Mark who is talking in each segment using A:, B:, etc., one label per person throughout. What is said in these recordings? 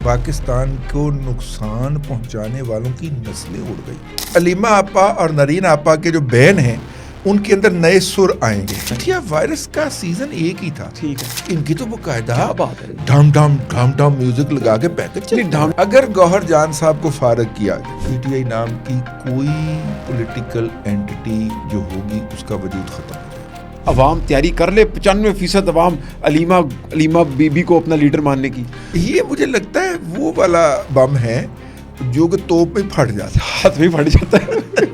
A: پاکستان کو نقصان پہنچانے والوں کی نسلیں اڑ گئی. علیمہ آپا اور نرین آپا کے جو بہن ہیں ان کے اندر نئے سر آئیں گے. کیا وائرس کا سیزن ایک ہی تھا. ٹھیک ہے, ان کی تو باقاعدہ ڈھم ڈھم ڈھم ڈھم میوزک لگا کے پیکج. اگر گوہر جان صاحب کو فارغ کیا پی ٹی آئی نام کی کوئی پولیٹیکل اینٹی جو ہوگی اس کا وجود ختم ہو جائے.
B: عوام تیاری کر لے 95% عوام علیمہ بی بی کو اپنا لیڈر ماننے کی.
A: یہ مجھے لگتا ہے وہ والا بم ہے جو کہ توپ میں پھٹ جاتا ہے,
B: ہاتھ میں پھٹ جاتا ہے.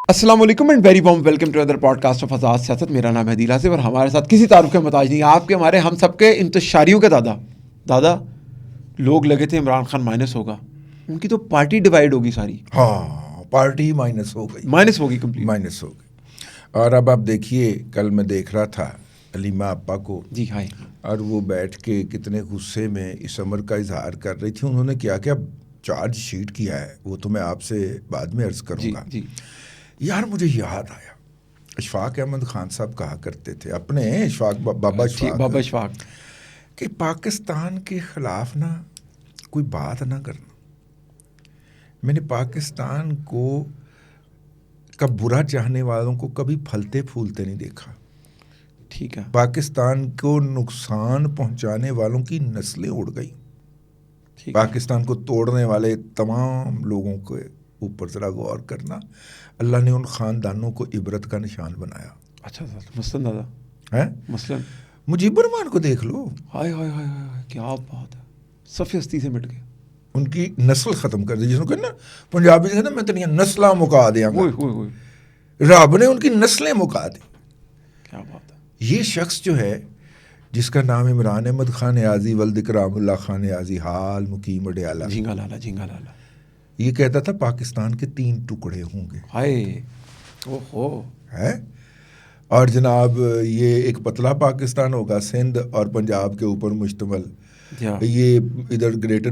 B: السلام علیکم and very warm welcome to other podcast of Azad Siyasat. میرا نام ہے عدیل آصف اور ہمارے ساتھ کسی تعارف کا محتاج نہیں, آپ کے ہمارے ہم سب کے انتشاریوں کے دادا. لوگ لگے تھے عمران خان مائنس ہوگا, ان کی تو پارٹی ڈیوائڈ ہوگی ساری.
A: ہاں, پارٹی مائنس ہو گئی
B: کمپلیٹ
A: مائنس ہو گئی. اور اب آپ دیکھیے, کل میں دیکھ رہا تھا علیمہ آپا کو,
B: جی ہائے,
A: اور وہ بیٹھ کے کتنے غصے میں اس امر کا اظہار کر رہی تھی. انہوں نے کیا کیا چارج شیٹ کیا ہے وہ تو میں آپ سے بعد میں عرض کروں گا.
B: جی
A: یار مجھے یاد آیا, اشفاق احمد خان صاحب کہا کرتے تھے اپنے بابا اشفاق کہ پاکستان کے خلاف نا کوئی بات نہ کرنا. میں نے پاکستان کو کا برا چاہنے والوں کو کبھی پھلتے پھولتے نہیں دیکھا.
B: ٹھیک ہے,
A: پاکستان کو نقصان پہنچانے والوں کی نسلیں اڑ گئی. پاکستان کو توڑنے والے تمام لوگوں کے اوپر ذرا غور کرنا. اللہ نے ان خاندانوں کو عبرت کا نشان بنایا.
B: اچھا مثلاً دادا
A: ہے,
B: مثلاً
A: مجیب الرحمان کو دیکھ لو.
B: ہائے ہائے ہائے کیا بات ہے, صفی ہستی سے مٹ گئے.
A: ان کی نسل ختم کر دی, جس کو کہنا پنجابی سے کہنا میں تنیا نسلاں مکا دیاں گا. رب نے ان کی نسلیں مکا دی.
B: کیا بات ہے.
A: یہ شخص جو ہے جس کا نام عمران احمد خان نیازی ولد اکرام اللہ خان نیازی حال مقیم اڈیالہ,
B: جھینگا لالا,
A: یہ کہتا تھا پاکستان کے 3 ٹکڑے ہوں گے.
B: ہائے اوہو
A: ہے, اور جناب یہ ایک پتلا پاکستان ہوگا سندھ اور پنجاب کے اوپر مشتمل. یہ ادھر گریٹر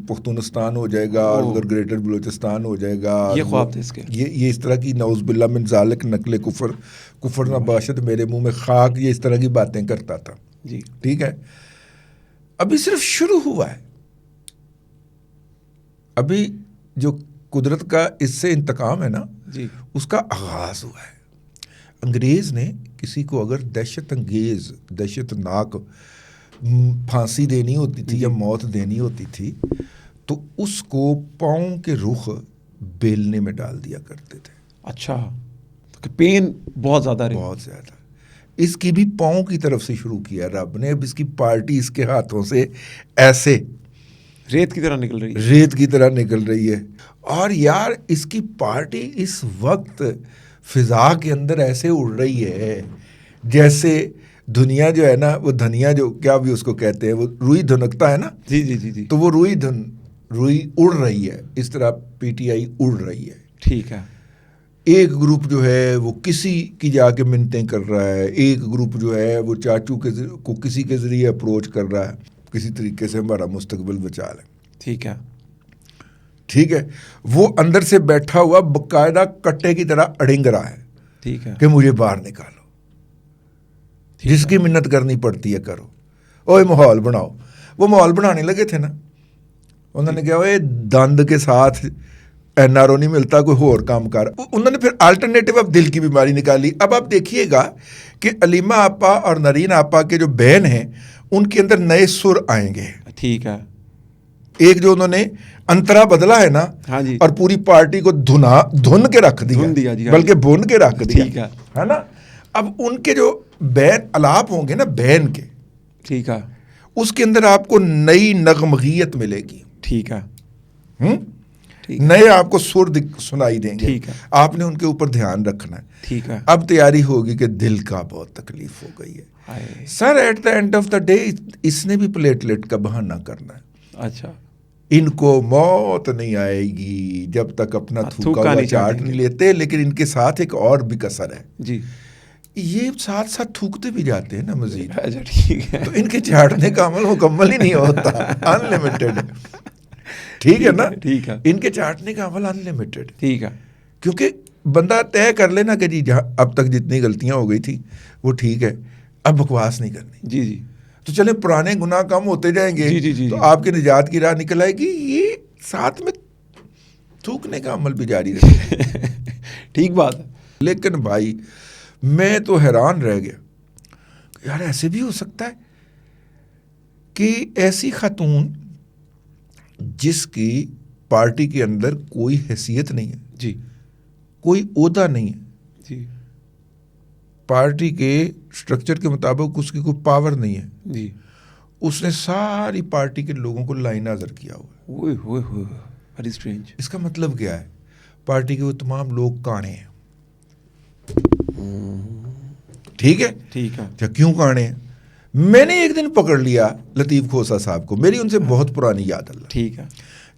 A: پختونستان ہو جائے گا اور ادھر گریٹر بلوچستان ہو جائے گا.
B: یہ خواب تھے اس کے,
A: یہ اس طرح کی نعوذ باللہ من ذالک نقل کفر نہ باشد میرے منہ میں خاک, یہ اس طرح کی باتیں کرتا تھا.
B: جی
A: ٹھیک ہے, ابھی صرف شروع ہوا ہے. ابھی جو قدرت کا اس سے انتقام ہے نا,
B: جی,
A: اس کا آغاز ہوا ہے. انگریز نے کسی کو اگر دہشت ناک پھانسی دینی ہوتی تھی یا موت دینی ہوتی تھی تو اس کو پاؤں کے رخ بیلنے میں ڈال دیا کرتے تھے.
B: اچھا, پین بہت زیادہ
A: اس کی بھی پاؤں کی طرف سے شروع کیا رب نے. اب اس کی پارٹی اس کے ہاتھوں سے ایسے
B: ریت کی طرح
A: نکل رہی ہے. اور یار اس کی پارٹی اس وقت فضا کے اندر ایسے اڑ رہی ہے جیسے دنیا جو ہے نا, وہ دھنیا جو کیا بھی اس کو کہتے ہیں, وہ روئی دھنکتا ہے نا.
B: جی,
A: تو وہ روئی اڑ رہی ہے. اس طرح پی ٹی آئی اڑ رہی ہے.
B: ٹھیک ہے,
A: ایک گروپ جو ہے وہ کسی کی جا کے منتیں کر رہا ہے, ایک گروپ جو ہے وہ چاچو کو کسی کے ذریعے اپروچ کر رہا ہے, کسی طریقے سے ہمارا مستقبل بچا لیں. ٹھیک ہے, وہ اندر سے بیٹھا ہوا باقاعدہ کٹے کی طرح اڑنگ رہا ہے.
B: ٹھیک ہے,
A: کہ مجھے باہر نکالو. جس کی منت کرنی پڑتی ہے کرو, اوے ماحول بناؤ. وہ ماحول بنانے لگے تھے نا, انہوں نے کہا اوے دند کے ساتھ این آر او نہیں ملتا, کوئی اور کام کر. انہوں نے پھر الٹرنیٹو اب دل کی بیماری نکالی. اب آپ دیکھیے گا کہ علیمہ آپا اور نرین آپا کے جو بہن ہیں ان کے اندر نئے سر آئیں گے.
B: ٹھیک ہے,
A: ایک جو انہوں نے انترا بدلا ہے نا, اور پوری پارٹی کو دھن کے رکھ دیا, بلکہ بھون کے رکھ دیا ہے نا. اب ان کے جو بین الاپ ہوں گے نا بین کے,
B: ٹھیک ہے,
A: اس کے اندر آپ کو نئی نغمگیت ملے گی.
B: ٹھیک ہے,
A: نئے آپ کو سر سنائی دیں گے. آپ نے ان کے اوپر دھیان رکھنا ہے.
B: ٹھیک ہے,
A: اب تیاری ہوگی کہ دل کا بہت تکلیف ہو گئی ہے sir. At the end of the day اس نے بھی پلیٹلیٹ کا بہانہ کرنا ہے.
B: اچھا,
A: ان کو موت نہیں آئے گی جب تک اپنا تھوکا ہوا چاٹ نہیں لیتے. لیکن ان کے ساتھ ایک اور بھی کسر ہے.
B: جی,
A: یہ ساتھ ساتھ تھوکتے بھی جاتے ہیں نا مزید.
B: اچھا ٹھیک ہے,
A: تو ان کے چاٹنے کا عمل مکمل ہی نہیں ہوتا, ان لمیٹڈ. ٹھیک ہے نا,
B: ٹھیک ہے,
A: ان کے چاٹنے کا عمل ان لمیٹڈ.
B: ٹھیک ہے,
A: کیونکہ بندہ طے کر لینا کہ جی جہاں اب تک جتنی غلطیاں ہو گئی تھی وہ ٹھیک ہے, اب بکواس نہیں کرنی.
B: جی,
A: تو چلے پرانے گناہ کم ہوتے جائیں گے تو آپ کی نجات کی راہ نکل آئے گی. یہ ساتھ میں تھوکنے کا عمل بھی جاری رہے.
B: ٹھیک بات ہے.
A: لیکن بھائی میں تو حیران رہ گیا یار ایسے بھی ہو سکتا ہے کہ ایسی خاتون جس کی پارٹی کے اندر کوئی حیثیت نہیں ہے,
B: جی,
A: کوئی عہدہ نہیں ہے,
B: جی,
A: پارٹی کے سٹرکچر کے مطابق اس کی کوئی پاور نہیں ہے,
B: جی,
A: اس نے ساری پارٹی کے لوگوں کو لائن نظر کیا ہوا ہے.
B: Very strange.
A: اس کا مطلب کیا ہے؟ پارٹی کے وہ تمام لوگ کانے ہیں. ٹھیک ہے,
B: ٹھیک ہے.
A: اچھا کیوں کانے ہیں؟ میں نے ایک دن پکڑ لیا لطیف کھوسا صاحب کو, میری ان سے بہت پرانی یاد اللہ.
B: ٹھیک ہے.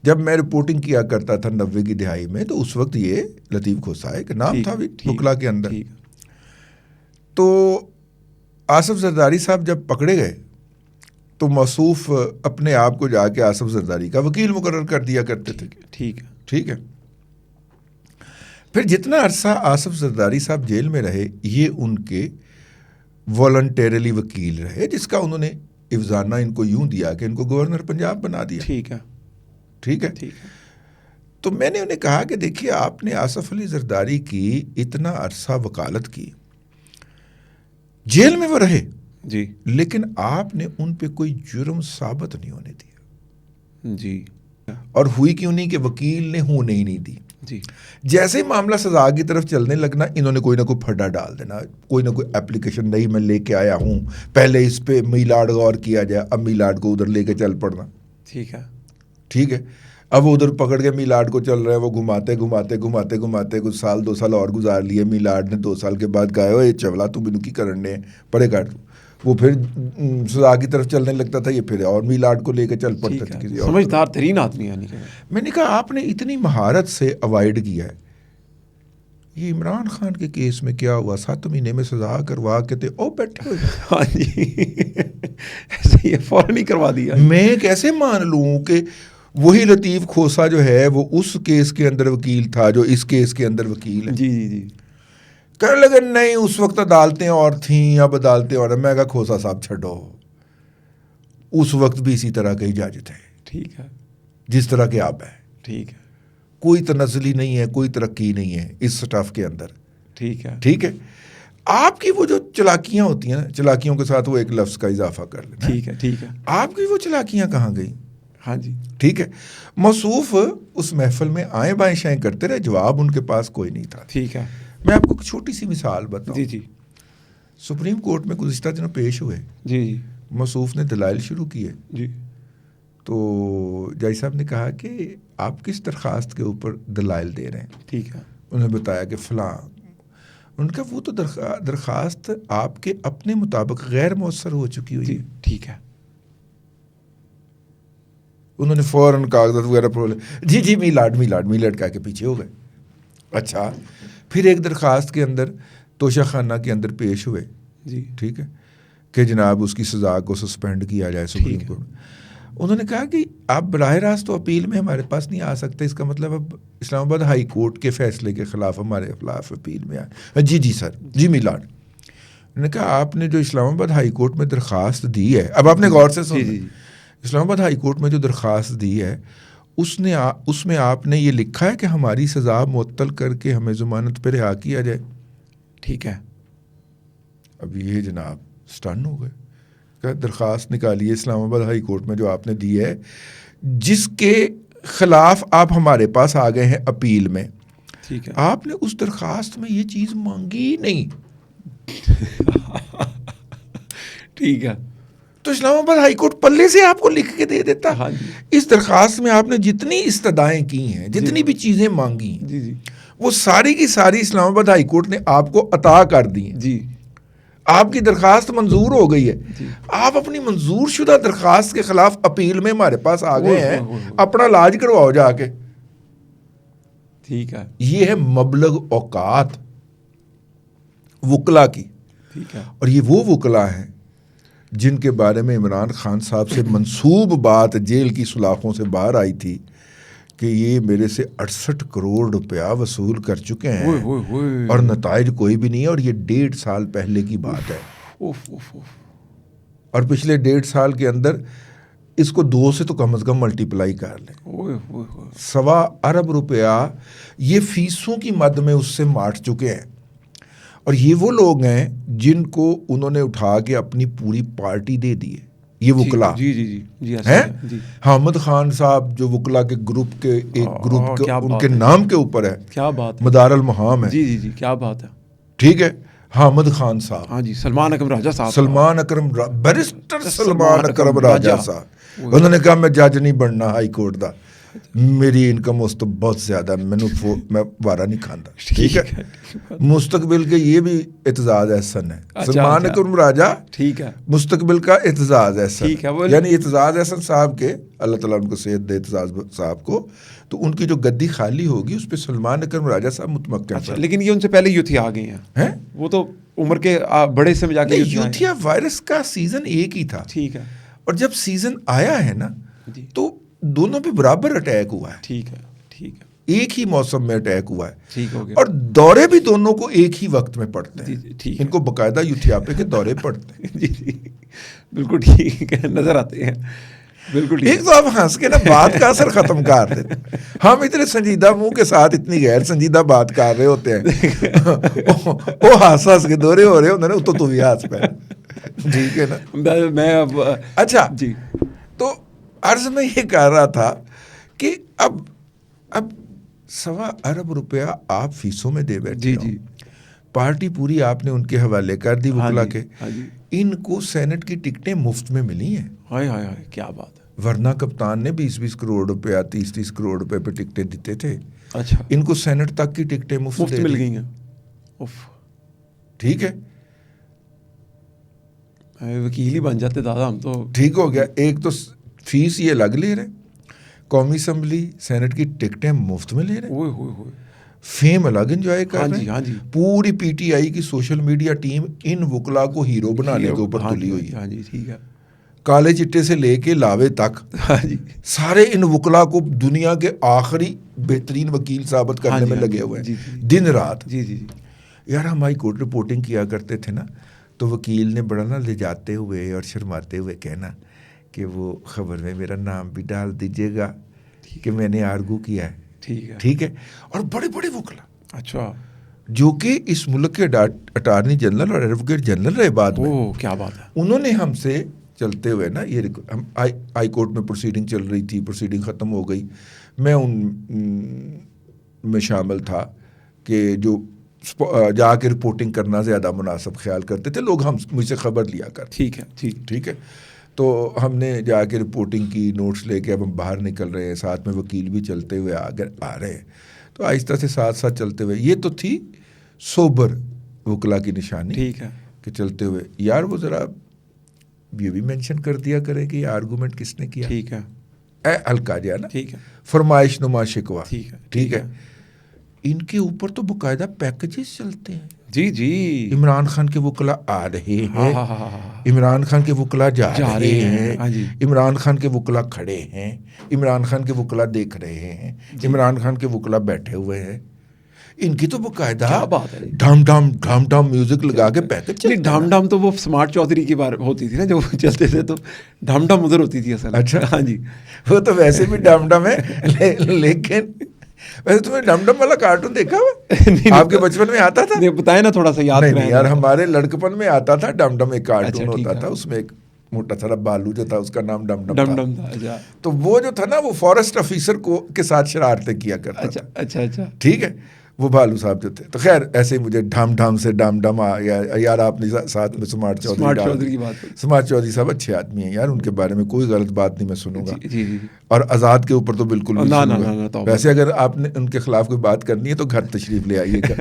A: جب میں رپورٹنگ کیا کرتا تھا 90 کی دہائی میں تو اس وقت یہ لطیف کھوسا ایک نام تھا بھی بکلا کے اندر. تو آصف زرداری صاحب جب پکڑے گئے تو موصوف اپنے آپ کو جا کے آصف زرداری کا وکیل مقرر کر دیا کرتے تھے.
B: ٹھیک ہے.
A: ٹھیک ہے. پھر جتنا عرصہ آصف زرداری صاحب جیل میں رہے یہ ان کے والنٹیرلی وکیل رہے, جس کا انہوں نے افزانہ ان کو یوں دیا کہ ان کو گورنر پنجاب بنا دیا.
B: ٹھیک ہے.
A: ٹھیک ہے. تو میں نے انہیں کہا کہ دیکھیے آپ نے آصف علی زرداری کی اتنا عرصہ وکالت کی, جیل میں وہ رہے
B: جی,
A: لیکن آپ نے ان پہ کوئی جرم ثابت نہیں ہونے دیا.
B: جی.
A: اور ہوئی کیوں نہیں کہ وکیل نے ہونے ہی نہیں دی.
B: جی.
A: جیسے معاملہ سزا کی طرف چلنے لگنا انہوں نے کوئی نہ کوئی پھڈا ڈال دینا, کوئی نہ کوئی اپلیکیشن نہیں میں لے کے آیا ہوں, پہلے اس پہ میلاد غور کیا جائے, اب میلاد کو ادھر لے کے چل پڑنا.
B: ٹھیک ہے.
A: ٹھیک ہے. اب وہ ادھر پکڑ کے میلاد کو چل رہے ہیں, وہ گھماتے کچھ سال 2 سال اور گزار لیے. میلاد نے 2 سال کے بعد کہا ہو یہ چولا تو بنو کی کرنے پڑے کاٹ. وہ پھر سزا کی طرف چلنے لگتا تھا, یہ پھر اور میلاد کو لے کے چل پڑتا تھا کسی اور.
B: سمجھدار ترین آدمی یعنی کہ
A: میں نے کہا آپ نے اتنی مہارت سے اوائڈ کیا ہے. یہ عمران خان کے کیس میں کیا ہوا, 7 مہینے میں سزا کروا کے تھے او بیٹھے ہوئے.
B: ہاں جی, ایسے ہی فوراً ہی کروا دیا. میں
A: کیسے مان لوں کہ وہی لطیف کھوسا جو ہے وہ اس کیس کے اندر وکیل تھا جو اس کیس کے اندر وکیل ہے.
B: جی جی جی.
A: کہنے لگے نہیں اس وقت عدالتیں اور تھیں, اب عدالتیں اور. میں کہا کھوسا صاحب چھڈو, اس وقت بھی اسی طرح کے جج تھے.
B: ٹھیک ہے.
A: جس طرح کے آپ ہیں.
B: ٹھیک ہے.
A: کوئی تنزلی نہیں ہے, کوئی ترقی نہیں ہے اس سٹاف کے اندر.
B: ٹھیک ہے.
A: ٹھیک ہے. آپ کی وہ جو چلاکیاں ہوتی ہیں نا, چلاکیوں کے ساتھ وہ ایک لفظ کا اضافہ کر لینا.
B: ٹھیک ہے. ٹھیک ہے.
A: آپ کی وہ چلاکیاں کہاں گئیں؟
B: ہاں جی.
A: ٹھیک ہے. موصوف اس محفل میں آئیں بائیں شائیں کرتے رہے, جواب ان کے پاس کوئی نہیں تھا.
B: ٹھیک ہے.
A: میں آپ کو ایک چھوٹی سی مثال بتاؤں.
B: جی جی.
A: سپریم کورٹ میں گزشتہ دنوں پیش ہوئے.
B: جی جی.
A: موصوف نے دلائل شروع کیے.
B: جی.
A: تو جج صاحب نے کہا کہ آپ کس درخواست کے اوپر دلائل دے رہے ہیں؟
B: ٹھیک ہے.
A: انہوں نے بتایا کہ فلاں. ان کا وہ تو درخواست آپ کے اپنے مطابق غیر مؤثر ہو چکی ہوئی ہے.
B: ٹھیک ہے.
A: انہوں نے فوراً کاغذات وغیرہ پڑھ جی جی میلاد کہہ کے پیچھے ہو گئے. اچھا پھر ایک درخواست کے اندر توشہ خانہ کے اندر پیش ہوئے.
B: جی.
A: ٹھیک ہے کہ جناب اس کی سزا کو سسپینڈ کیا جائے سپریم کورٹ. انہوں نے کہا کہ آپ براہ راست تو اپیل میں ہمارے پاس نہیں آ سکتے, اس کا مطلب اب اسلام آباد ہائی کورٹ کے فیصلے کے خلاف ہمارے خلاف اپیل میں آئے. جی جی سر, جی میلاد. انہوں نے کہا آپ نے جو اسلام آباد ہائی کورٹ میں درخواست دی ہے, اب آپ نے غور سے سنا, اسلام آباد ہائی کورٹ میں جو درخواست دی ہے اس میں آپ نے یہ لکھا ہے کہ ہماری سزا معطل کر کے ہمیں ضمانت پہ رہا کیا جائے.
B: ٹھیک ہے.
A: اب یہ جناب سٹن ہو گئے کہ درخواست نکالیے اسلام آباد ہائی کورٹ میں جو آپ نے دی ہے, جس کے خلاف آپ ہمارے پاس آ گئے ہیں اپیل میں.
B: ٹھیک ہے.
A: آپ نے اس درخواست میں یہ چیز مانگی نہیں.
B: ٹھیک ہے.
A: تو اسلام آباد ہائی کورٹ پلے سے آپ کو لکھ کے دے دیتا.
B: ہاں جی.
A: اس درخواست میں آپ نے جتنی استدعائیں کی ہیں, جتنی بھی چیزیں مانگی ہیں,
B: جی جی,
A: وہ ساری کی ساری اسلام آباد ہائی کورٹ نے آپ کو عطا کر دی ہیں.
B: جی.
A: آپ کی درخواست منظور ہو گئی ہے.
B: جی.
A: آپ اپنی منظور شدہ درخواست کے خلاف اپیل میں ہمارے پاس آ گئے ہیں, اپنا علاج کرواؤ جا کے.
B: ٹھیک ہے.
A: یہ ہے مبلغ اوقات وکلا کی.
B: ٹھیک ہے.
A: اور یہ وہ وکلا ہیں جن کے بارے میں عمران خان صاحب سے منسوب بات جیل کی سلاخوں سے باہر آئی تھی کہ یہ میرے سے 68 کروڑ روپیہ وصول کر چکے ہیں اور نتائج کوئی بھی نہیں ہے, اور یہ 1.5 سال پہلے کی بات ہے. اور پچھلے 1.5 سال کے اندر اس کو 2 سے تو کم از کم ملٹیپلائی کر لیں. 1.25 ارب روپیہ یہ فیسوں کی مد میں اس سے مارٹ چکے ہیں. اور یہ وہ لوگ ہیں جن کو انہوں نے اٹھا کے اپنی پوری پارٹی دے دی ہے. یہ وکلا ہیں. حامد خان صاحب جو وکلا کے گروپ کے ایک گروپ کے ان کے نام کے اوپر ہے,
B: کیا بات,
A: مدار المہام ہے.
B: جی کیا بات ہے.
A: ٹھیک ہے, حامد خان صاحب,
B: ہاں جی, سلمان اکرم راجہ صاحب,
A: بیرسٹر سلمان اکرم راجہ صاحب, انہوں نے کہا میں جج نہیں بننا ہائی کورٹ دا, میری انکم اس تو بہت زیادہ, میں وارا نہیں کھانا. ٹھیک ہے, مستقبل کے یہ بھی اعتزاز احسن ہے. سلمان اکرم راجہ
B: ٹھیک ہے,
A: مستقبل کا اعتزاز احسن,
B: یعنی
A: اعتزاز احسن صاحب کے, اللہ تعالیٰ ان کو صحت دے اعتزاز صاحب کو, تو ان کی جو گدی خالی ہوگی اس پہ سلمان اکرم راجہ صاحب متمکن.
B: لیکن یہ ان سے پہلے یوتھیا آ گئی ہیں, وہ تو عمر کے بڑے سے میں جا کے
A: یوتھیا وائرس کا سیزن ایک ہی تھا.
B: ٹھیک ہے,
A: اور جب سیزن آیا ہے نا تو دونوں پہ برابر اٹیک ہوا ہے.
B: ٹھیک ہے,
A: ایک ہی موسم میں اٹیک ہوا ہے.
B: ٹھیک ہو گیا.
A: اور دورے بھی دونوں کو ایک ہی وقت میں پڑتے ہیں.
B: ٹھیک,
A: ان کو باقاعدہ یوتھیاپے کے دورے پڑتے ہیں.
B: جی بالکل ٹھیک ہے, نظر آتے ہیں. بالکل
A: ایک تو آپ ہنس کے نا بات کا اثر ختم کر دیتے. ہم اتنے سنجیدہ منہ کے ساتھ اتنی غیر سنجیدہ بات کر رہے ہوتے ہیں, وہ ہنس کے دورے ہو رہے ہوتے ہیں, تو بھی ہنس پہ. ٹھیک ہے نا.
B: میں اب
A: اچھا
B: جی,
A: تو عرض میں یہ کہہ رہا تھا کہ اب 1.25 ارب روپیہ آپ فیسوں میں دے بیٹھے.
B: جی
A: پارٹی پوری آپ نے ان کے حوالے کر دی وکلا کے.
B: جی,
A: ان کو سینٹ کی ٹکٹیں مفت میں ملی ہیں.
B: ہائے, کیا بات ہے.
A: ورنہ کپتان نے 20 کروڑ روپیہ 30 کروڑ روپے پہ ٹکٹیں دیتے تھے.
B: اچھا,
A: ان کو سینٹ تک کی ٹکٹیں مفت
B: مل گئی ہیں.
A: ٹھیک ہے,
B: وکیل ہی بن جاتے دادا ہم تو.
A: ٹھیک ہو گیا. ایک تو فیس یہ الگ لے رہے, قومی اسمبلی سینٹ کی ٹکٹیں مفت میں لے رہے, فیم الگ انجوائے کر رہے ہیں. پوری پی ٹی آئی کی سوشل میڈیا ٹیم ان وکلا کو ہیرو بنانے کے اوپر تلی ہوئی ہے.
B: ٹھیک ہے,
A: کالے چٹے سے لے کے لاوے تک سارے ان وکلا کو دنیا کے آخری بہترین وکیل ثابت کرنے میں لگے ہوئے ہیں دن رات. یار ہم ہائی کورٹ رپورٹنگ کیا کرتے تھے نا, تو وکیل نے بڑا نا لے جاتے ہوئے اور شرماتے ہوئے کہنا کہ وہ خبر میں میرا نام بھی ڈال دیجیے گا کہ میں نے آرگو کیا ہے. ٹھیک ہے. اور بڑے بڑے وکلا,
B: اچھا, جو
A: کہ اس ملک کے اٹارنی جنرل اور ایڈوکیٹ جنرل رہے بعد میں,
B: کیا بات ہے,
A: انہوں نے ہم سے چلتے ہوئے نا, یہ ہم ہائی کورٹ میں پروسیڈنگ چل رہی تھی, پروسیڈنگ ختم ہو گئی, میں ان میں شامل تھا کہ جو جا کے رپورٹنگ کرنا زیادہ مناسب خیال کرتے تھے لوگ, ہم مجھ سے خبر لیا کرتے. ٹھیک ہے. تو ہم نے جا کے رپورٹنگ کی, نوٹس لے کے اب ہم باہر نکل رہے ہیں, ساتھ میں وکیل بھی چلتے ہوئے آ رہے ہیں. تو آہستہ سے ساتھ چلتے ہوئے, یہ تو تھی سوبر وکلا کی نشانی.
B: ٹھیک ہے,
A: کہ چلتے ہوئے یار وہ ذرا یہ بھی مینشن کر دیا کرے کہ یہ آرگومنٹ کس نے کیا.
B: ٹھیک ہے,
A: اے ہلکا جا نا,
B: ٹھیک ہے,
A: فرمائش نما شکوا.
B: ٹھیک ہے.
A: ان کے اوپر تو باقاعدہ پیکجز چلتے ہیں.
B: جی
A: عمران خان کے وکلا آ رہے ہیں, عمران خان کے وکلا جا رہے ہیں, عمران خان کے وکلا کھڑے ہیں, عمران خان کے وکلا دیکھ رہے ہیں, عمران خان کے وکلا بیٹھے ہوئے ہیں. ان کی تو باقاعدہ ڈھام ڈھام میوزک لگا کے پیکج.
B: ڈھام ڈھام تو وہ سمارٹ چودھری کی بار ہوتی تھی نا, جو چلتے تھے تو ڈھام ڈھام ادھر ہوتی تھی اصل.
A: اچھا,
B: ہاں جی,
A: وہ تو ویسے بھی ڈھام ڈھام ہے, لیکن ویسے تمہیں ڈم ڈم والا کارٹون دیکھا ہوا آپ کے بچپن میں آتا تھا؟
B: بتائیں نا تھوڑا سا یاد.
A: نہیں یار, ہمارے لڑکپن میں آتا تھا ڈم ڈم, ایک کارٹون ہوتا تھا, اس میں ایک موٹا سارا بالو جو تھا اس کا نام ڈم ڈم تھا. تو وہ جو تھا نا, وہ فارسٹ آفیسر کو کے ساتھ شرارتیں کیا کرتا تھا.
B: اچھا,
A: ٹھیک ہے, وہ بھالو صاحب جو تھے. تو خیر ایسے ہی مجھے ڈھام ڈھام سے ڈم ڈم یار, آپ نے ساتھ میں سمارٹ چودھری کی بات. سمارٹ چودھری صاحب اچھے آدمی ہیں یار, ان کے بارے میں کوئی غلط بات نہیں میں سنوں گا. اور آزاد کے اوپر تو بالکل نہیں سنوں گا. ویسے اگر آپ نے ان کے خلاف کوئی بات کرنی ہے تو گھر تشریف لے آئیے گا.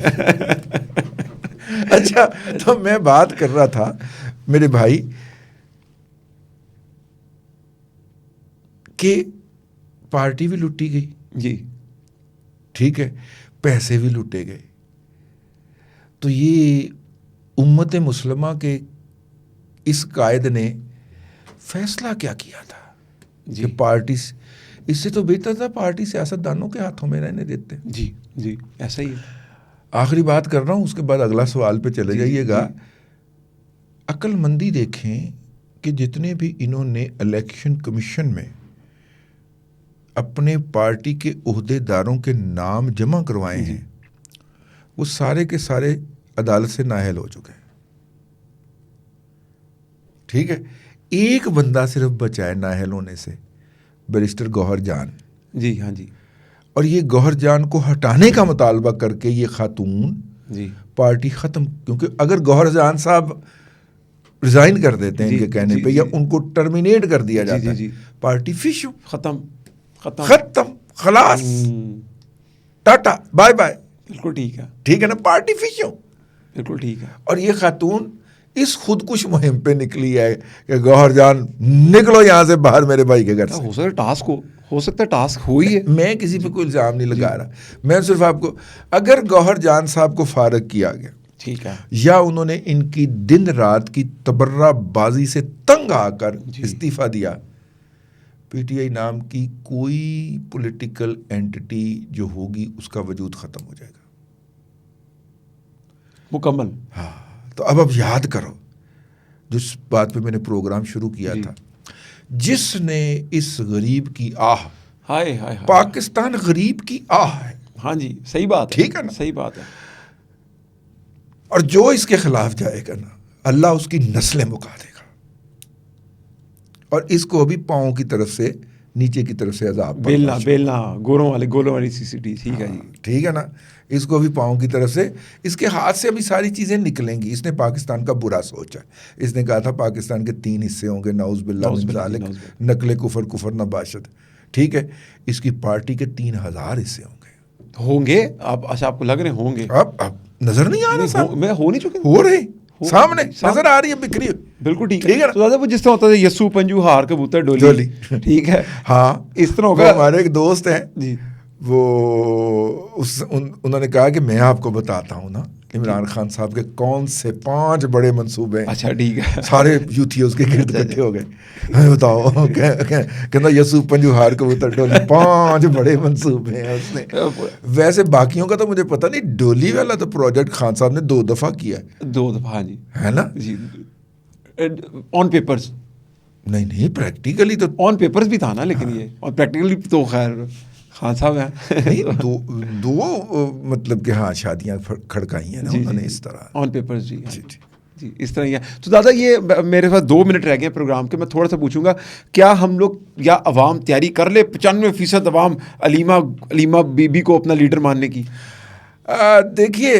A: اچھا, تو میں بات کر رہا تھا میرے بھائی کہ پارٹی بھی لوٹی گئی.
B: جی
A: ٹھیک ہے, پیسے بھی لوٹے گئے. تو یہ امت مسلمہ کے اس قائد نے فیصلہ کیا کیا تھا کہ پارٹی, اس سے تو بہتر تھا پارٹی سیاست دانوں کے ہاتھوں میں رہنے دیتے.
B: جی ایسا ہی ہے.
A: آخری بات کر رہا ہوں, اس کے بعد اگلا سوال پہ چلے جائیے گا. عقل مندی دیکھیں کہ جتنے بھی انہوں نے الیکشن کمیشن میں اپنے پارٹی کے عہدے داروں کے نام جمع کروائے ہیں وہ سارے کے سارے عدالت سے نااہل ہو چکے ہیں. ٹھیک ہے, ایک بندہ صرف بچا ہے نااہل ہونے سے, بیرسٹر گوہر جان.
B: جی ہاں جی.
A: اور یہ گوہر جان کو ہٹانے کا مطالبہ کر کے یہ خاتون
B: جی
A: پارٹی ختم, کیونکہ اگر گوہر جان صاحب ریزائن کر دیتے ہیں ان کے کہنے پہ یا ان کو ٹرمینیٹ کر دیا جاتا ہے, پارٹی فشو, ختم خلاص, ٹاٹا بائے بائے.
B: بالکل ٹھیک ہے,
A: ٹھیک ہے نا, پارٹی فشو.
B: بالکل ٹھیک ہے.
A: اور یہ خاتون اس خودکش مہم پہ نکلی ہے کہ گوہر جان نکلو یہاں سے باہر میرے بھائی کے گھر سے.
B: ہو سکتا ہے ٹاسک ہو سکتا ہے ٹاسک ہوئی ہے.
A: میں کسی پہ کوئی الزام نہیں لگا رہا, میں صرف آپ کو, اگر گوہر جان صاحب کو فارغ کیا گیا,
B: ٹھیک ہے,
A: یا انہوں نے ان کی دن رات کی تبرہ بازی سے تنگ آ کر استعفیٰ دیا, پی ٹی آئی نام کی کوئی پولیٹیکل اینٹی جو ہوگی اس کا وجود ختم ہو جائے گا
B: مکمل.
A: ہاں, تو اب یاد کرو جس بات پہ میں نے پروگرام شروع کیا تھا, جس نے اس غریب کی آہ,
B: ہائے ہائے,
A: پاکستان غریب کی آہ ہے.
B: ہاں جی, صحیح بات ہے,
A: ٹھیک ہے نا,
B: صحیح بات ہے.
A: اور جو اس کے خلاف جائے گا نا, اللہ اس کی نسلیں مکا دے گا, اور اس کو ابھی پاؤں کی طرف سے نیچے کی طرف سے عذاب
B: بیلنا گولوں والی CCD. ٹھیک ہے جی,
A: ٹھیک ہے نا, اس کو بھی پاؤں کی طرف سے, اس کے ہاتھ سے ابھی ساری چیزیں نکلیں گی. اس نے پاکستان کا برا سوچا, اس نے کہا تھا پاکستان کے 3 حصے ہوں گے, نعوذ باللہ من ذالک, نقل کفر نہ باشد. ٹھیک ہے, اس کی پارٹی کے 3000 حصے
B: ہوں گے. آپ کو لگ رہے ہوں گے,
A: اب نظر نہیں آ رہا,
B: میں ہو نہیں چکے,
A: ہو رہے سامنے نظر آ رہی ہے بکھری.
B: بالکل ٹھیک ہے. تو دادا وہ جس طرح ہوتا ہے یسو پنجو ہار کبوتر ڈولی, ٹھیک ہے,
A: ہاں
B: اس طرح ہوگا.
A: ہمارے ایک دوست ہیں
B: جی,
A: وہ انہوں نے کہا کہ میں آپ کو بتاتا ہوں نا عمران خان صاحب کے کون سے 5 بڑے منصوبے ہیں.
B: اچھا ٹھیک ہے,
A: سارے یوتھی اس کے گرد اکٹھے ہو گئے, بتاؤ, کہنا یسو پنجو ہار کبوتر ڈولی 5 بڑے منصوبے ہیں اس نے. ویسے باقیوں کا تو مجھے پتہ نہیں, ڈولی والا تو پروجیکٹ خان صاحب نے 2 دفعہ کیا ہے.
B: 2 دفعہ جی,
A: ہے نا
B: جی, آن پیپرز
A: نہیں پریکٹیکلی تو
B: آن پیپرز بھی تھا نا, لیکن یہ اور پریکٹیکلی تو خیر خان صاحب ہیں.
A: دو مطلب کہ ہاں شادیاں کھڑکائی ہیں نا انہوں نے اس طرح
B: آن پیپرز. جی اس طرح ہی ہے. تو دادا یہ میرے پاس 2 منٹ رہ گئے پروگرام کے, میں تھوڑا سا پوچھوں گا, کیا ہم لوگ یا عوام تیاری کر لے 95% عوام علیمہ بی بی کو اپنا لیڈر ماننے کی؟
A: دیکھیے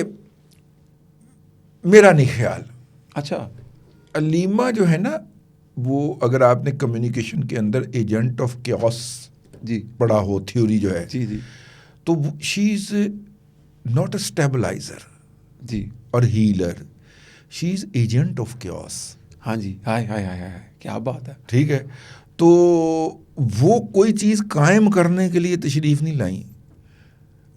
A: میرا نہیں خیال.
B: اچھا,
A: علیمہ جو ہے نا وہ, اگر آپ نے کمیونیکیشن کے اندر ایجنٹ آف کیوس
B: جی
A: پڑھا ہو تھیوری جو ہے,
B: جی جی,
A: تو شی از ناٹ اے اسٹیبلائزر
B: جی,
A: اور healer, she is agent of chaos.
B: ہاں جی, ہائے کیا بات ہے.
A: ٹھیک ہے, تو وہ کوئی چیز قائم کرنے کے لیے تشریف نہیں لائیں.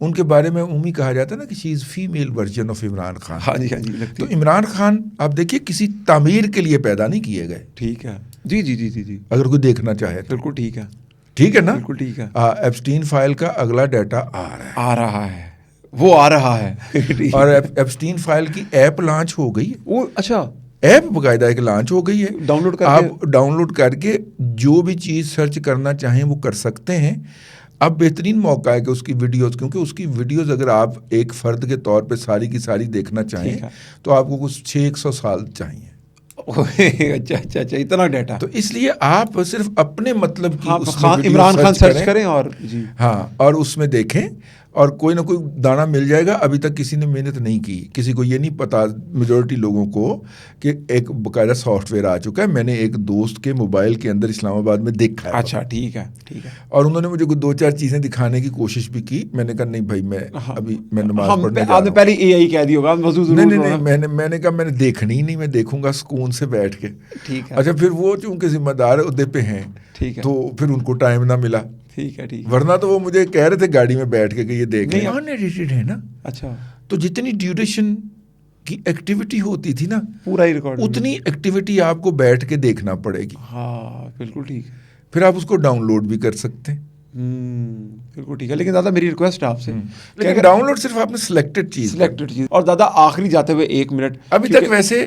A: ان کے بارے میں عمومی کہا جاتا ہے نا کہ she is female version of Imran Khan.
B: ہاں جی,
A: تو عمران خان آپ دیکھیے کسی تعمیر کے لیے پیدا نہیں کیے گئے.
B: ٹھیک ہے, جی,
A: اگر کوئی دیکھنا چاہے تو
B: بالکل ٹھیک ہے,
A: ٹھیک ہے نا,
B: بالکل ٹھیک ہے.
A: ایپسٹین فائل کا اگلا ڈیٹا
B: آ رہا ہے
A: اور ایپسٹین فائل کی ایپ لانچ ہو گئی ہے.
B: وہ اچھا,
A: ایپ باقاعدہ ایک لانچ ہو گئی ہے, آپ ڈاؤن لوڈ کر کے جو بھی چیز سرچ کرنا چاہیں وہ کر سکتے ہیں. اب بہترین موقع ہے کہ اس کی ویڈیوز, کیونکہ اس کی ویڈیوز اگر آپ ایک فرد کے طور پہ ساری کی ساری دیکھنا چاہیں تو آپ کو کچھ 600 سال چاہیے.
B: اچھا, اتنا ڈیٹا.
A: تو اس لیے آپ صرف اپنے مطلب کی
B: عمران خان سرچ کریں اور جی
A: ہاں, اور اس میں دیکھیں, اور کوئی نہ کوئی دانہ مل جائے گا. ابھی تک کسی نے محنت نہیں کی, کسی کو یہ نہیں پتا, میجورٹی لوگوں کو, کہ ایک باقاعدہ سافٹ ویئر آ چکا ہے. میں نے ایک دوست کے موبائل کے اندر اسلام آباد میں دیکھا ہے.
B: اچھا ٹھیک ہے, اور
A: انہوں نے مجھے 2-4 چیزیں دکھانے کی کوشش بھی کی. میں نے کہا نہیں بھائی, میں نماز پڑھنے جا رہا ہوں.
B: پہلے اے آئی کہہ دی ہوگا,
A: نہیں, میں نے کہا میں نے دیکھنی ہی نہیں, میں دیکھوں گا سکون سے بیٹھ کے.
B: ٹھیک ہے.
A: اچھا, پھر وہ چونکہ ذمہ دار عہدے پہ ہیں, تو پھر ان کو ٹائم نہ ملا.
B: ٹھیک ہے,
A: ورنہ تو وہ مجھے کہہ رہے تھے گاڑی میں بیٹھ کے کہ یہ دیکھ لیں. ان ایڈیٹڈ ہے نا.
B: اچھا,
A: تو جتنی ڈیوریشن کی ایکٹیویٹی ہوتی تھی نا,
B: پورا ہی ریکارڈ,
A: اتنی ایکٹیویٹی آپ کو بیٹھ کے دیکھنا پڑے گی.
B: ہاں بالکل ٹھیک.
A: پھر آپ اس کو ڈاؤن لوڈ بھی کر سکتے ہیں.
B: بالکل ٹھیک ہے. لیکن دادا میری ریکویسٹ آپ سے,
A: ڈاؤن لوڈ صرف آپ نے سلیکٹڈ چیز.
B: اور دادا آخری جاتے ہوئے 1 منٹ,
A: ابھی تک ویسے